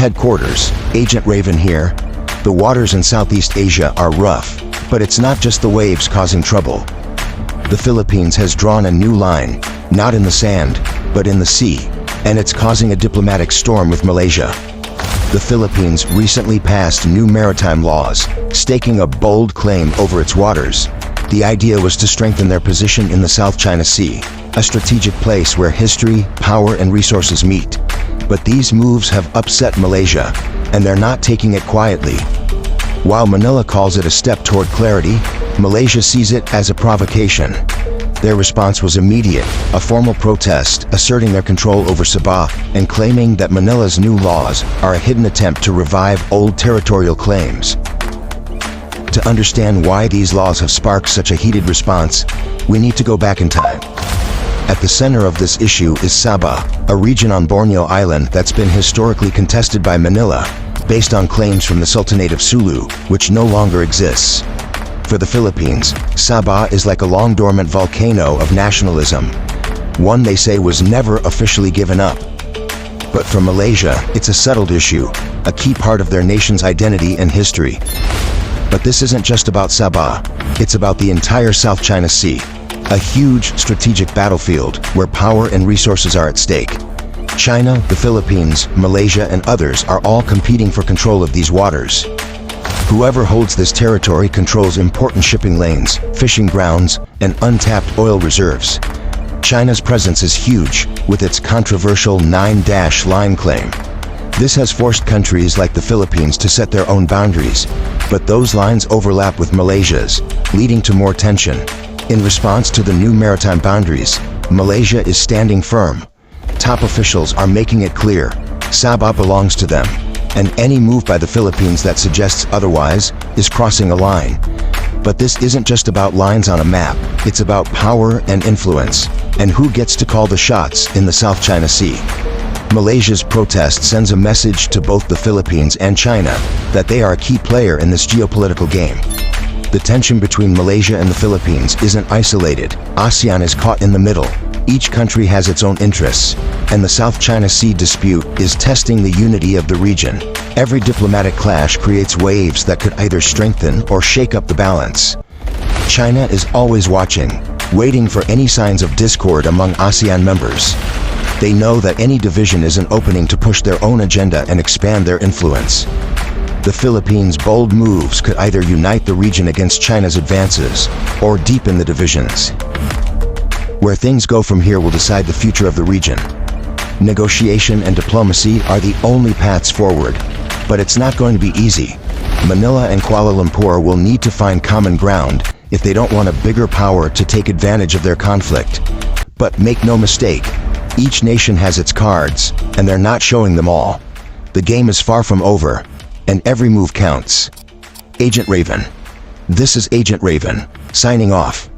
headquarters, Agent Raven here. The waters in Southeast Asia are rough, but it's not just the waves causing trouble. The Philippines has drawn a new line, not in the sand, but in the sea, and it's causing a diplomatic storm with Malaysia. The Philippines recently passed new maritime laws, staking a bold claim over its waters. The idea was to strengthen their position in the South China Sea, a strategic place where history, power, and resources meet. But these moves have upset Malaysia, and they're not taking it quietly. While Manila calls it a step toward clarity, Malaysia sees it as a provocation. Their response was immediate, a formal protest asserting their control over Sabah and claiming that Manila's new laws are a hidden attempt to revive old territorial claims. To understand why these laws have sparked such a heated response, we need to go back in time. At the center of this issue is Sabah, a region on Borneo Island that's been historically contested by Manila, based on claims from the Sultanate of Sulu, which no longer exists. For the Philippines, Sabah is like a long-dormant volcano of nationalism, one they say was never officially given up. But for Malaysia, it's a settled issue, a key part of their nation's identity and history. But this isn't just about Sabah, it's about the entire South China Sea, a huge strategic battlefield where power and resources are at stake. China, the Philippines, Malaysia, and others are all competing for control of these waters. Whoever holds this territory controls important shipping lanes, fishing grounds, and untapped oil reserves. China's presence is huge, with its controversial 9-line claim. This has forced countries like the Philippines to set their own boundaries, but those lines overlap with Malaysia's, leading to more tension. In response to the new maritime boundaries, Malaysia is standing firm. Top officials are making it clear, Sabah belongs to them, and any move by the Philippines that suggests otherwise is crossing a line. But this isn't just about lines on a map, it's about power and influence, and who gets to call the shots in the South China Sea. Malaysia's protest sends a message to both the Philippines and China that they are a key player in this geopolitical game. The tension between Malaysia and the Philippines isn't isolated. ASEAN is caught in the middle. Each country has its own interests, and the South China Sea dispute is testing the unity of the region. Every diplomatic clash creates waves that could either strengthen or shake up the balance. China is always watching, waiting for any signs of discord among ASEAN members. They know that any division is an opening to push their own agenda and expand their influence. The Philippines' bold moves could either unite the region against China's advances or deepen the divisions. Where things go from here will decide the future of the region. Negotiation and diplomacy are the only paths forward, but it's not going to be easy. Manila and Kuala Lumpur will need to find common ground if they don't want a bigger power to take advantage of their conflict. But make no mistake, each nation has its cards, and they're not showing them all. The game is far from over, and every move counts. Agent Raven. This is Agent Raven, signing off.